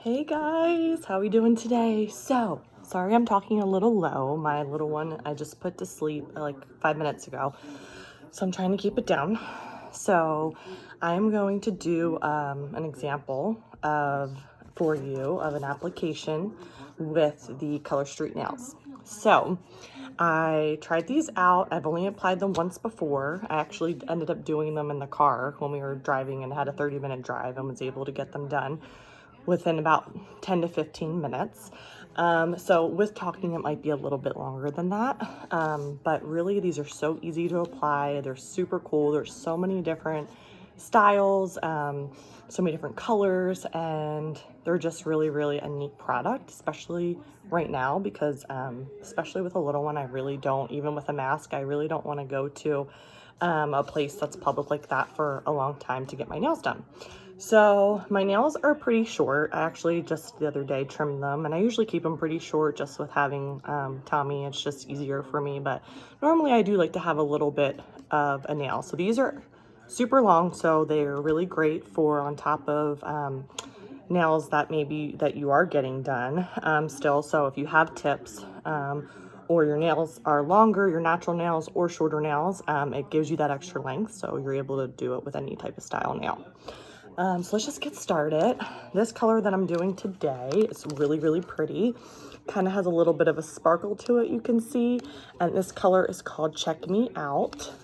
Hey guys, how we doing today? So, sorry I'm talking a little low. My little one I just put to sleep like 5 minutes ago. So I'm trying to keep it down. So I'm going to do an example for you of an application with the Color Street nails. So I tried these out. I've only applied them once before. I actually ended up doing them in the car when we were driving and had a 30-minute drive and was able to get them done within about 10 to 15 minutes. So with talking, it might be a little bit longer than that. But really, these are so easy to apply. They're super cool. There's so many different styles, so many different colors, and they're just really, really a neat product, especially right now because especially with a little one, I really don't, even with a mask, I really don't want to go to a place that's public like that for a long time to get my nails done. So my nails are pretty short. I actually just the other day trimmed them, and I usually keep them pretty short just with having Tommy. It's just easier for me, but normally I do like to have a little bit of a nail. So these are super long, so they're really great for on top of nails that maybe that you are getting done still. So if you have tips or your nails are longer, your natural nails or shorter nails, it gives you that extra length, so you're able to do it with any type of style nail. So let's just get started. This color that I'm doing today is really, really pretty. Kind of has a little bit of a sparkle to it, you can see. And this color is called Check Me Out.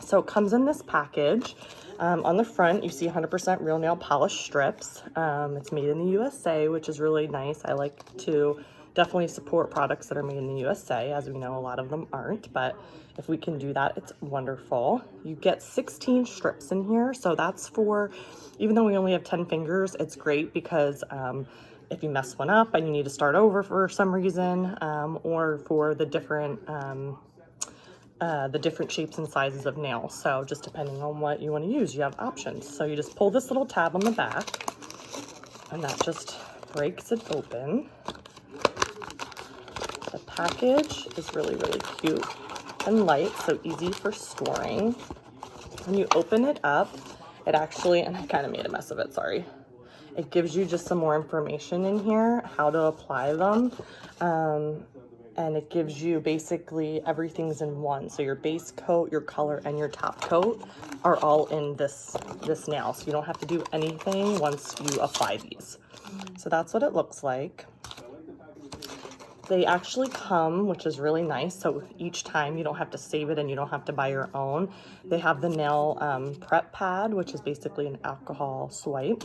So it comes in this package. On the front, you see 100% real nail polish strips. It's made in the USA, which is really nice. I like to definitely support products that are made in the USA. As we know, a lot of them aren't, but if we can do that, it's wonderful. You get 16 strips in here, so that's for, even though we only have 10 fingers, it's great because if you mess one up and you need to start over for some reason, or for the different shapes and sizes of nails. So just depending on what you want to use, you have options. So you just pull this little tab on the back and that just breaks it open. The package is really, really cute and light, so easy for storing. When you open it up, it actually, and I kind of made a mess of it, sorry. It gives you just some more information in here, how to apply them. And it gives you basically everything's in one. So your base coat, your color, and your top coat are all in this nail. So you don't have to do anything once you apply these. So that's what it looks like. They actually come, which is really nice. So each time you don't have to save it and you don't have to buy your own. They have the nail prep pad, which is basically an alcohol swipe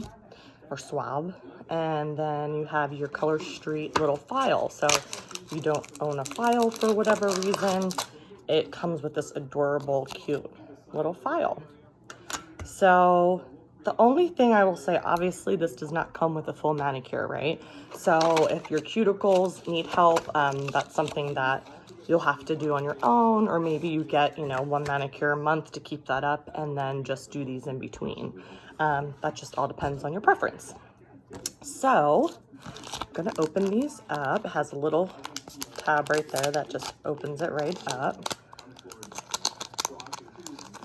or swab. And then you have your Color Street little file. So if you don't own a file for whatever reason, it comes with this adorable, cute little file. So the only thing I will say, obviously this does not come with a full manicure, right? So if your cuticles need help, that's something that you'll have to do on your own, or maybe you get, one manicure a month to keep that up and then just do these in between. That just all depends on your preference. So I'm gonna open these up. It has a little tab right there that just opens it right up.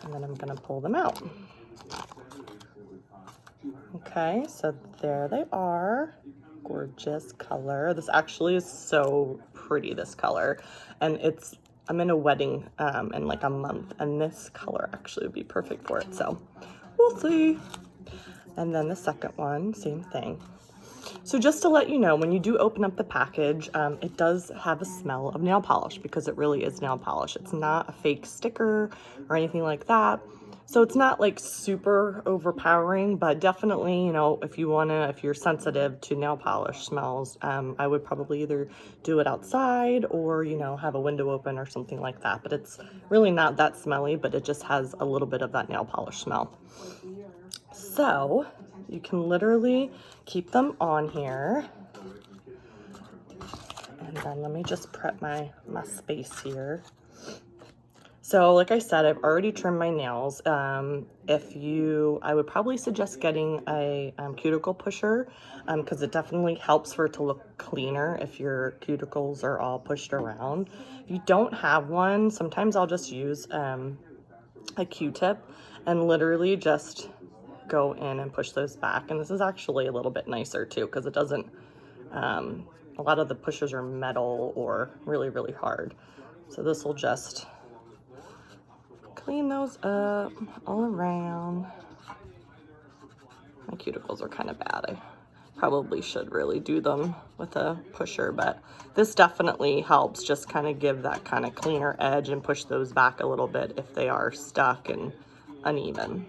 And then I'm gonna pull them out. Okay, so there they are. Gorgeous color. This actually is so pretty, this color. And I'm in a wedding in like a month, and this color actually would be perfect for it. So we'll see. And then the second one, same thing. So just to let you know, when you do open up the package, it does have a smell of nail polish because it really is nail polish. It's not a fake sticker or anything like that. So it's not like super overpowering, but definitely, if you're sensitive to nail polish smells, I would probably either do it outside or, have a window open or something like that. But it's really not that smelly, but it just has a little bit of that nail polish smell. So you can literally keep them on here. And then let me just prep my space here. So like I said, I've already trimmed my nails. I would probably suggest getting a cuticle pusher because it definitely helps for it to look cleaner if your cuticles are all pushed around. If you don't have one, sometimes I'll just use a Q-tip and literally just go in and push those back. And this is actually a little bit nicer too, because it doesn't, a lot of the pushers are metal or really, really hard. So this will just clean those up all around. My cuticles are kind of bad. I probably should really do them with a pusher, but this definitely helps just kind of give that kind of cleaner edge and push those back a little bit if they are stuck and uneven.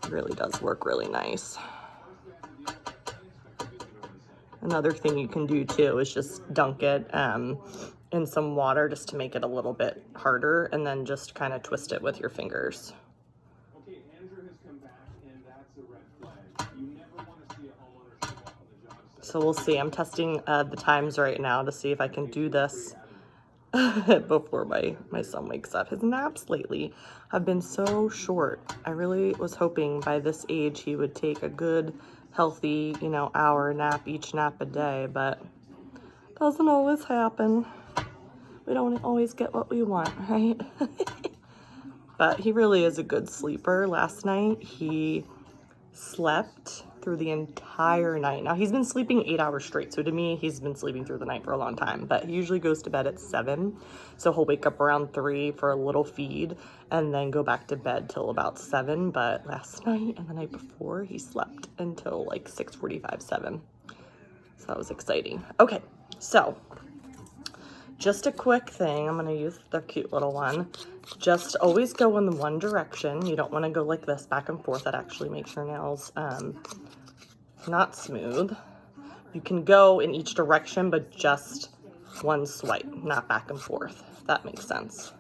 It really does work really nice. Another thing you can do too is just dunk it in some water just to make it a little bit harder, and then just kind of twist it with your fingers. So we'll see. I'm testing the times right now to see if I can do this before my son wakes up. His naps lately have been so short. I really was hoping by this age he would take a good, healthy, you know, hour nap, each nap a day, but doesn't always happen. We don't always get what we want, right? But he really is a good sleeper. Last night he slept through the entire night. Now he's been sleeping 8 hours straight, so to me he's been sleeping through the night for a long time, but he usually goes to bed at 7, so he'll wake up around 3 for a little feed and then go back to bed till about 7. But last night and the night before he slept until like 6:45, 7, so that was exciting. Okay, so just a quick thing, I'm gonna use the cute little one. Just always go in the one direction. You don't want to go like this back and forth. That actually makes your nails not smooth. You can go in each direction, but just one swipe, not back and forth, if that makes sense.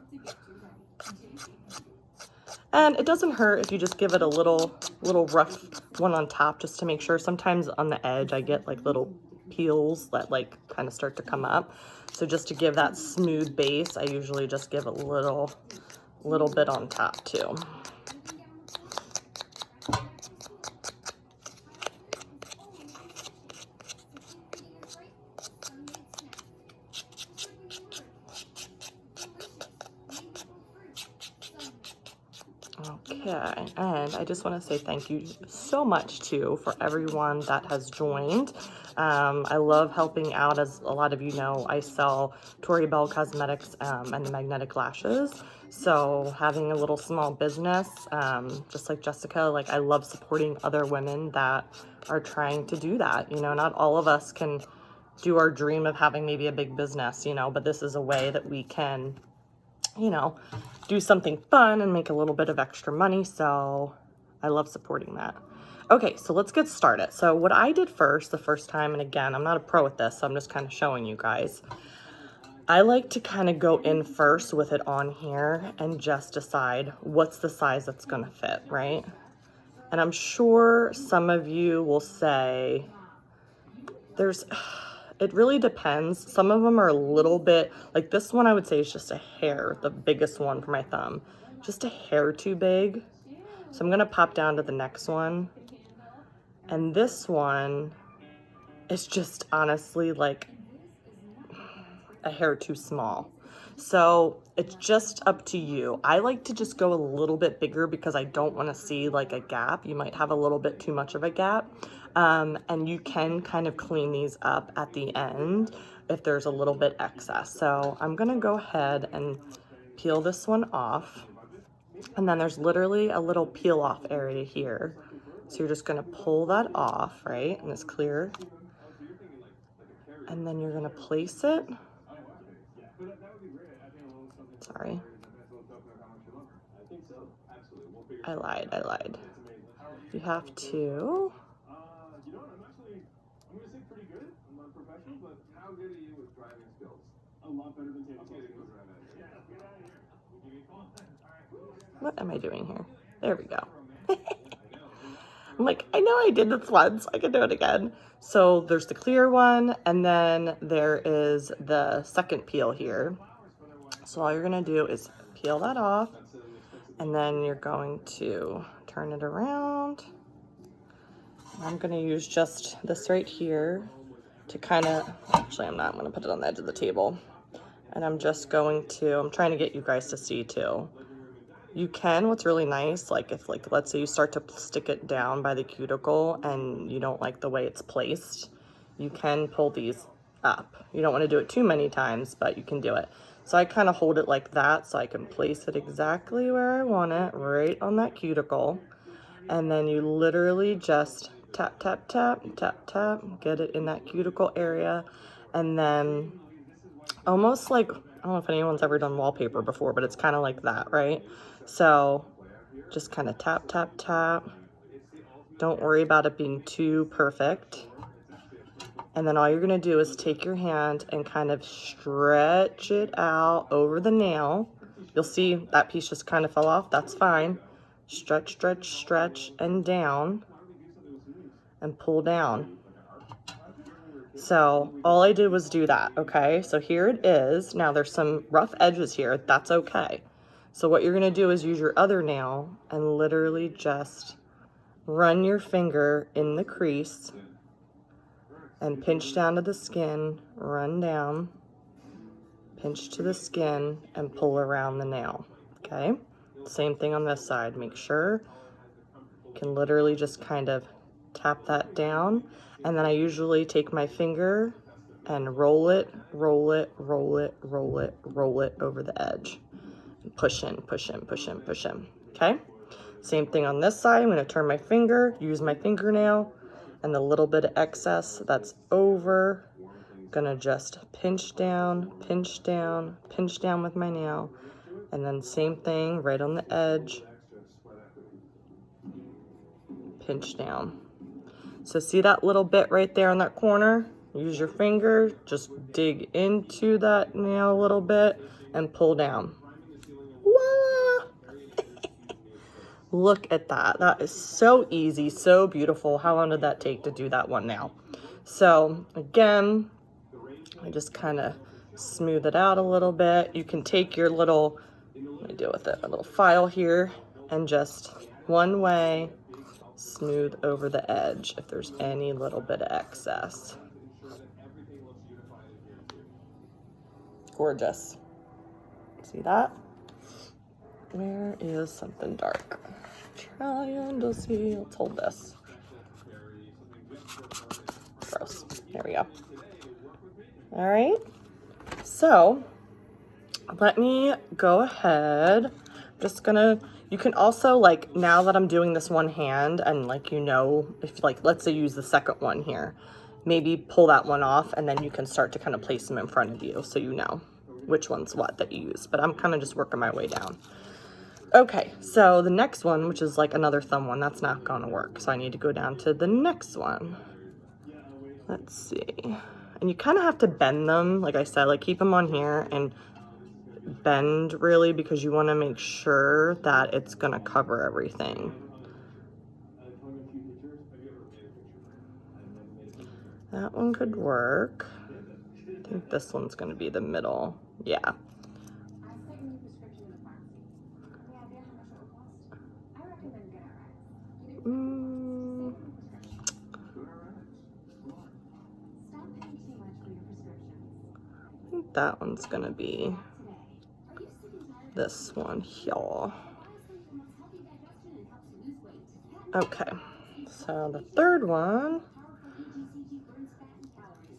And it doesn't hurt if you just give it a little rough one on top, just to make sure. Sometimes on the edge I get like little peels that like kind of start to come up. So just to give that smooth base, I usually just give a little bit on top too. Okay, and I just want to say thank you so much too for everyone that has joined. I love helping out. As a lot of you know, I sell Tori Bell Cosmetics and the magnetic lashes. So having a little small business, just like Jessica, like I love supporting other women that are trying to do that. You know, not all of us can do our dream of having maybe a big business, you know, but this is a way that we can, you know, do something fun and make a little bit of extra money. So I love supporting that. Okay, so let's get started. So what I did first, the first time, and again, I'm not a pro at this, so I'm just kind of showing you guys. I like to kind of go in first with it on here and just decide what's the size that's gonna fit, right? And I'm sure some of you will say, it really depends. Some of them are a little bit, like this one I would say is just a hair, the biggest one for my thumb, just a hair too big. So I'm gonna pop down to the next one. And this one is just honestly like a hair too small. So it's just up to you. I like to just go a little bit bigger because I don't want to see like a gap. You might have a little bit too much of a gap. And you can kind of clean these up at the end if there's a little bit excess. So I'm gonna go ahead and peel this one off. And then there's literally a little peel off area here. So you're just gonna pull that off, right? And it's clear. And then you're gonna place it. Sorry. I lied. You have to. What am I doing here? There we go. I'm like, I know I did this once, I can do it again. So there's the clear one, and then there is the second peel here. So all you're gonna do is peel that off, and then you're going to turn it around. I'm gonna use just this right here to kind of, actually I'm not, I'm gonna put it on the edge of the table. And I'm just going to, I'm trying to get you guys to see too. You can, what's really nice, like if like, let's say you start to stick it down by the cuticle and you don't like the way it's placed, you can pull these up. You don't want to do it too many times, but you can do it. So I kind of hold it like that so I can place it exactly where I want it, right on that cuticle. And then you literally just tap, tap, tap, tap, tap, get it in that cuticle area. And then almost like, I don't know if anyone's ever done wallpaper before, but it's kind of like that, right? So just kind of tap, tap, tap. Don't worry about it being too perfect. And then all you're gonna do is take your hand and kind of stretch it out over the nail. You'll see that piece just kind of fell off, that's fine. Stretch, stretch, stretch, and down, and pull down. So all I did was do that, okay? So here it is. Now there's some rough edges here, that's okay. So what you're gonna do is use your other nail and literally just run your finger in the crease and pinch down to the skin, run down, pinch to the skin, and pull around the nail, okay? Same thing on this side. Make sure you can literally just kind of tap that down, and then I usually take my finger and roll it, roll it, roll it, roll it, roll it over the edge. Push in, push in, push in, push in, okay? Same thing on this side. I'm gonna turn my finger, use my fingernail, and the little bit of excess that's over, gonna just pinch down, pinch down, pinch down with my nail, and then same thing right on the edge, pinch down. So see that little bit right there on that corner? Use your finger, just dig into that nail a little bit and pull down. Voila! Look at that. That is so easy, so beautiful. How long did that take to do that one nail? So again, I just kind of smooth it out a little bit. You can take your little, let me deal with it, a little file here, and just one way smooth over the edge if there's any little bit of excess. Gorgeous. See that? Where is something dark? Trying to see. Let's hold this. Gross. There we go. All right. So let me go ahead. Just gonna, you can also, like, now that I'm doing this one hand and like, you know, if like, let's say use the second one here, maybe pull that one off and then you can start to kind of place them in front of you so you know which one's what that you use. But I'm kind of just working my way down. Okay, so the next one, which is like another thumb one, that's not gonna work. So I need to go down to the next one. Let's see. And you kind of have to bend them, like I said, like keep them on here and bend really because you want to make sure that it's gonna cover everything. That one could work. I think this one's gonna be the middle. Yeah. I think that one's gonna be this one here. Okay, so the third one,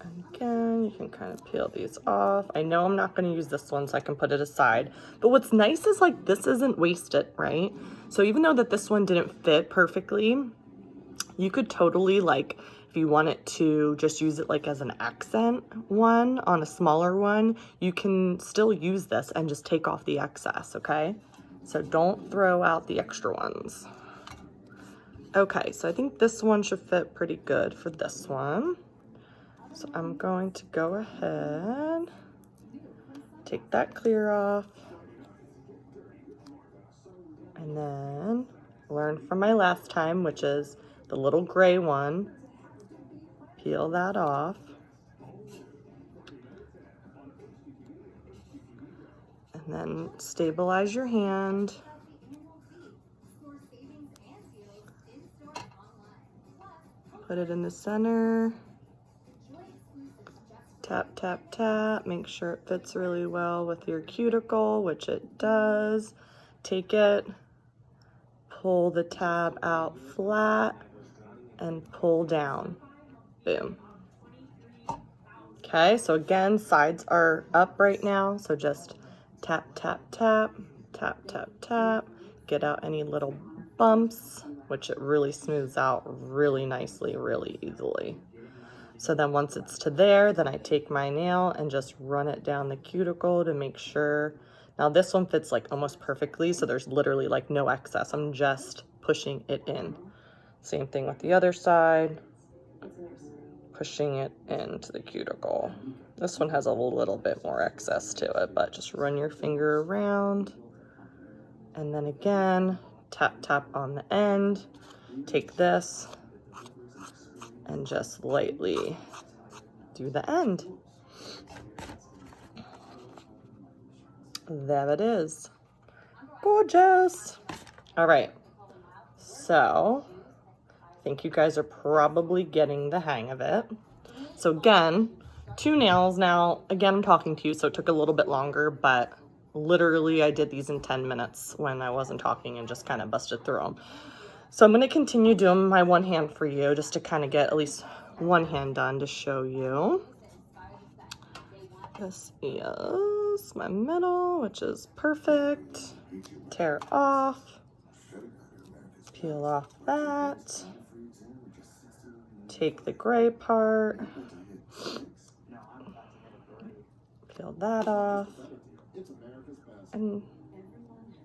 and again, you can kind of peel these off. I know I'm not gonna use this one, so I can put it aside. But what's nice is like this isn't wasted, right? So even though that this one didn't fit perfectly, you could totally, like, if you wanted to just use it like as an accent one on a smaller one, you can still use this and just take off the excess, okay? So don't throw out the extra ones. Okay, so I think this one should fit pretty good for this one. So I'm going to go ahead, take that clear off, and then learn from my last time, which is the little gray one. Peel that off. And then stabilize your hand. Put it in the center. Tap, tap, tap. Make sure it fits really well with your cuticle, which it does. take it, pull the tab out flat, and pull down. Boom. Okay, so again, sides are up right now, so just tap, tap, tap, tap, tap, tap, get out any little bumps, which it really smooths out really nicely, really easily. So then once it's to there, then I take my nail and just run it down the cuticle to make sure. Now this one fits like almost perfectly, so there's literally like no excess. I'm just pushing it in. Same thing with the other side. Pushing it into the cuticle. This one has a little bit more excess to it, but just run your finger around. And then again, tap, tap on the end. Take this and just lightly do the end. There it is. Gorgeous. All right. So I think you guys are probably getting the hang of it. So again, 2 nails now. Again, I'm talking to you, so it took a little bit longer, but literally I did these in 10 minutes when I wasn't talking and just kind of busted through them. So I'm going to continue doing my one hand for you just to kind of get at least one hand done to show you. This is my middle, which is perfect. Tear off. Peel off that. Take the gray part, peel that off, and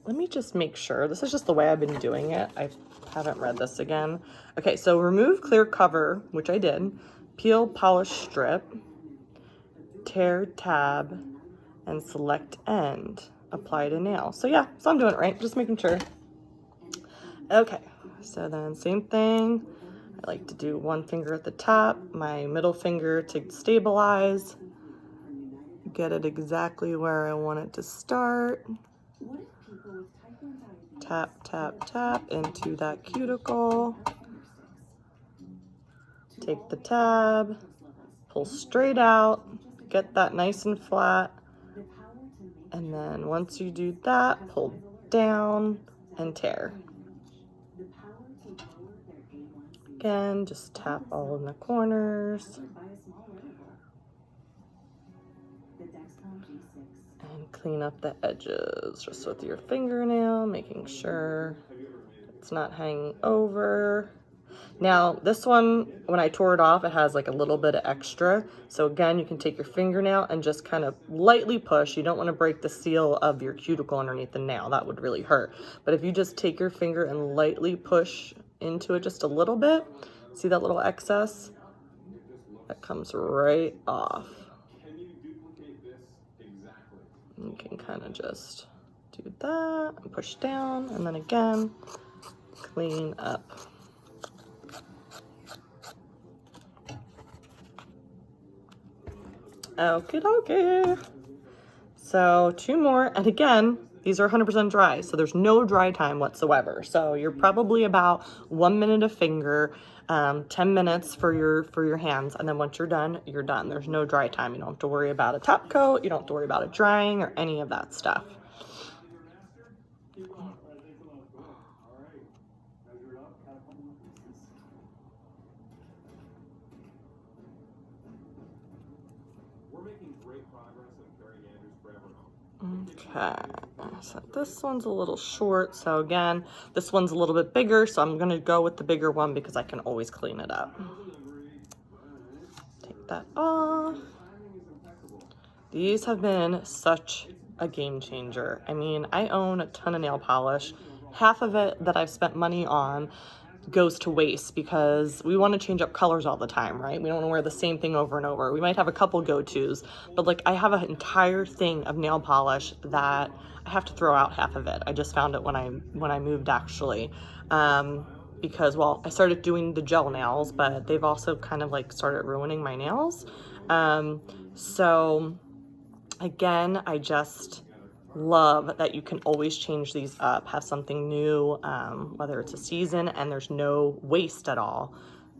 let me just make sure. This is just the way I've been doing it. I haven't read this again. Okay, so remove clear cover, which I did, peel polish strip, tear tab, and select end, apply to nail. So yeah, so I'm doing it right, just making sure. Okay, so then same thing. I like to do one finger at the top, my middle finger to stabilize, get it exactly where I want it to start. Tap, tap, tap into that cuticle. Take the tab, pull straight out, get that nice and flat. And then once you do that, pull down and tear. Again, just tap all in the corners. And clean up the edges just with your fingernail, making sure it's not hanging over. Now, this one, when I tore it off, it has like a little bit of extra. So again, you can take your fingernail and just kind of lightly push. You don't want to break the seal of your cuticle underneath the nail. That would really hurt. But if you just take your finger and lightly push into it just a little bit, see that little excess? That comes right off. You can kind of just do that and push down, and then again, clean up. Okie dokie. So 2 more, and again, these are 100% dry, so there's no dry time whatsoever. So you're probably about 1 minute a finger, 10 minutes for your hands, and then once you're done, you're done. There's no dry time. You don't have to worry about a top coat. You don't have to worry about it drying or any of that stuff. Okay, so this one's a little short, so again, this one's a little bit bigger, so I'm gonna go with the bigger one because I can always clean it up. Take that off. These have been such a game changer. I mean, I own a ton of nail polish. Half of it that I've spent money on goes to waste because we want to change up colors all the time, right? We don't want to wear the same thing over and over. We might have a couple go-tos, but like I have an entire thing of nail polish that I have to throw out half of it. I just found it when I moved actually, because well, I started doing the gel nails, but they've also kind of like started ruining my nails. So again, I just love that you can always change these up, have something new, whether it's a season, and there's no waste at all.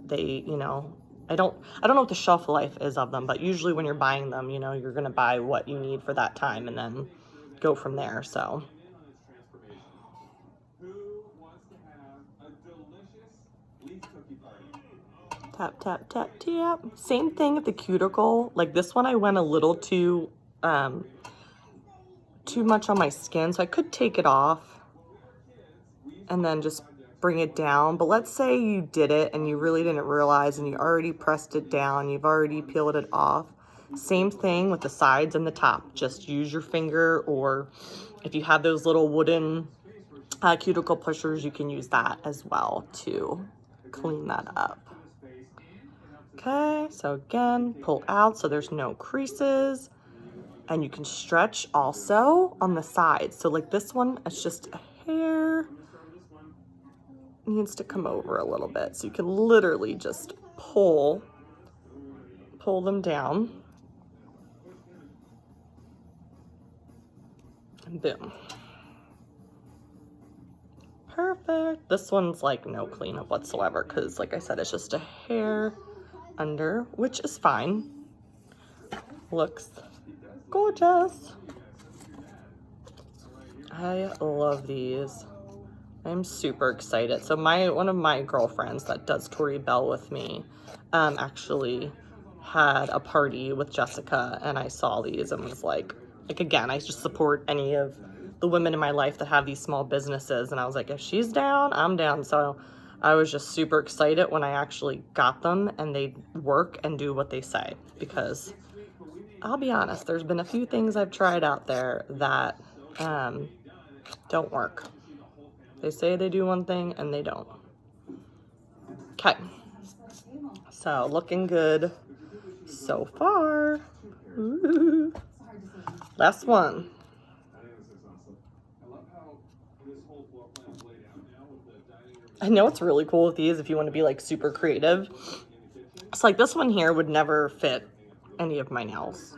They, you know, I don't know what the shelf life is of them, but usually when you're buying them, you know, you're gonna buy what you need for that time and then go from there. So Tap, tap, tap, tap. Same thing at the cuticle. Like this one, I went a little too much on my skin, so I could take it off and then just bring it down. But let's say you did it and you really didn't realize and you already pressed it down, you've already peeled it off. Same thing with the sides and the top. Just use your finger, or if you have those little wooden cuticle pushers, you can use that as well to clean that up. Okay, so again, pull out so there's no creases. And you can stretch also on the sides. So like this one, it's just a hair. Needs to come over a little bit. So you can literally just pull them down. And boom. Perfect. This one's like no cleanup whatsoever because like I said, it's just a hair under, which is fine. Looks gorgeous. I love these. I'm super excited. So one of my girlfriends that does Tori Bell with me actually had a party with Jessica, and I saw these and was like again, I just support any of the women in my life that have these small businesses, and I was like, if she's down, I'm down. So I was just super excited when I actually got them and they work and do what they say, because I'll be honest, there's been a few things I've tried out there that don't work. They say they do one thing and they don't. Okay, so looking good so far. Ooh. Last one. I know it's really cool with these if you want to be like super creative. It's like this one here would never fit any of my nails.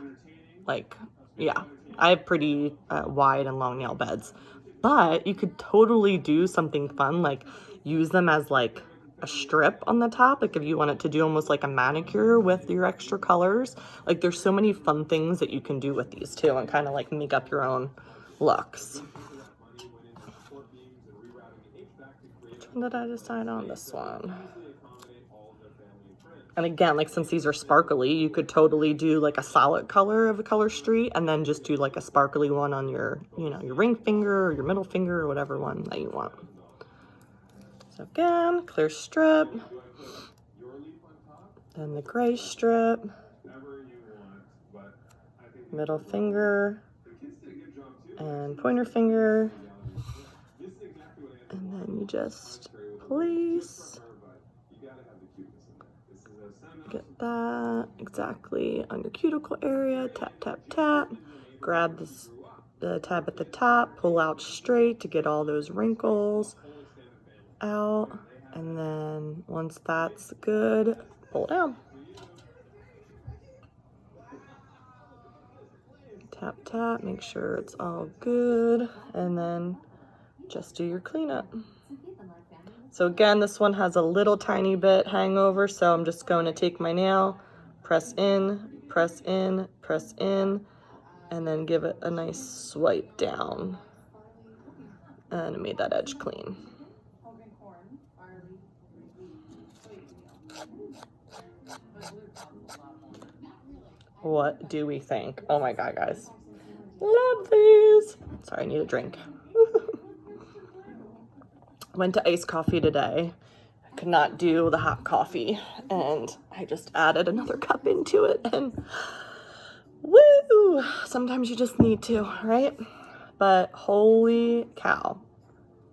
Like, yeah, I have pretty wide and long nail beds, but you could totally do something fun, like use them as like a strip on the top, like if you want it to do almost like a manicure with your extra colors. Like there's so many fun things that you can do with these too, and kind of like make up your own looks. Which one did I decide on? This one. And again, like since these are sparkly, you could totally do like a solid color of a color street and then just do like a sparkly one on your, you know, your ring finger or your middle finger or whatever one that you want. So again, clear strip, then the gray strip, middle finger, and pointer finger, and then you just place. Get that exactly on your cuticle area, tap, tap, tap. Grab the tab at the top, pull out straight to get all those wrinkles out. And then once that's good, pull down. Tap, tap, make sure it's all good. And then just do your cleanup. So again, this one has a little tiny bit hangover, so I'm just going to take my nail, press in, press in, press in, and then give it a nice swipe down. And it made that edge clean. What do we think? Oh my God, guys. Love these. Sorry, I need a drink. Went to iced coffee today. I could not do the hot coffee, and I just added another cup into it, and woo! Sometimes you just need to, right? But holy cow.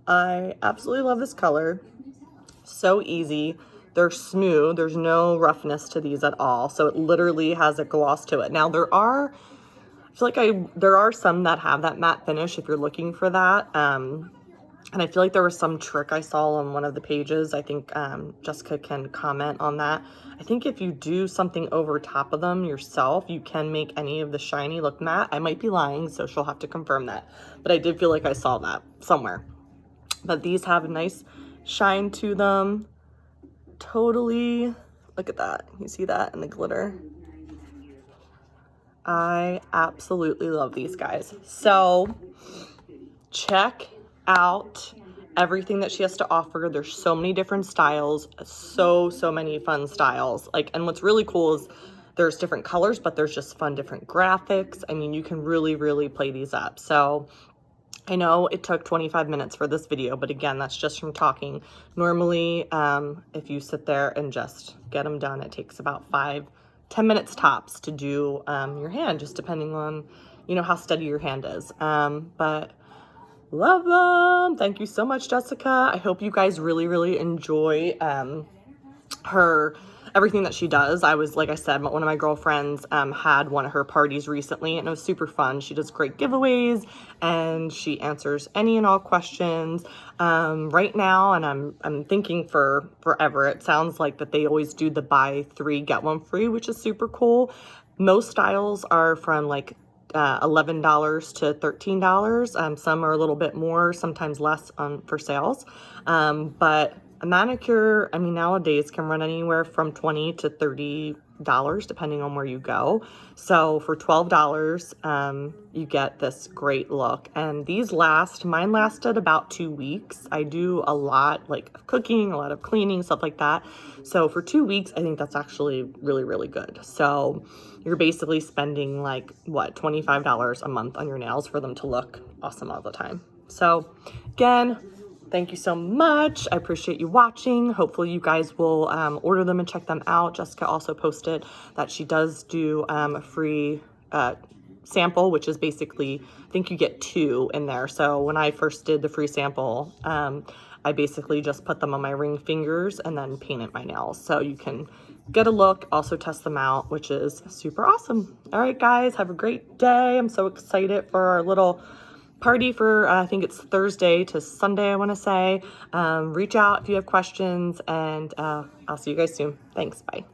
I absolutely love this color. So easy. They're smooth. There's no roughness to these at all. So it literally has a gloss to it. Now there are some that have that matte finish if you're looking for that. And I feel like there was some trick I saw on one of the pages. I think Jessica can comment on that. I think if you do something over top of them yourself, you can make any of the shiny look matte. I might be lying, so she'll have to confirm that. But I did feel like I saw that somewhere. But these have a nice shine to them. Totally, look at that. You see that in the glitter? I absolutely love these guys. So check out everything that she has to offer. There's so many different styles, so many fun styles. Like, and what's really cool is there's different colors, but there's just fun different graphics. I mean, you can really play these up. So I know it took 25 minutes for this video, but again, that's just from talking. Normally, if you sit there and just get them done, it takes about 5-10 minutes tops to do your hand, just depending on, you know, how steady your hand is. But love them. Thank you so much, Jessica. I hope you guys really enjoy her everything that she does. I was, like I said, one of my girlfriends had one of her parties recently, and it was super fun. She does great giveaways, and she answers any and all questions. Right now, and I'm thinking for forever, it sounds like that they always do the buy 3 get 1 free, which is super cool. Most styles are from like $11 to $13. Some are a little bit more, sometimes less for sales. But a manicure, I mean, nowadays can run anywhere from $20 to $30 depending on where you go. So for $12, you get this great look. And these mine lasted about 2 weeks. I do a lot like of cooking, a lot of cleaning, stuff like that. So for 2 weeks, I think that's actually really good. So you're basically spending like, what, $25 a month on your nails for them to look awesome all the time. So again, thank you so much. I appreciate you watching. Hopefully you guys will order them and check them out. Jessica also posted that she does do a free sample, which is basically, I think you get 2 in there. So when I first did the free sample, I basically just put them on my ring fingers and then painted my nails. So you can get a look, also test them out, which is super awesome. All right, guys, have a great day. I'm so excited for our little party for, I think it's Thursday to Sunday, I want to say. Reach out if you have questions, and I'll see you guys soon. Thanks. Bye.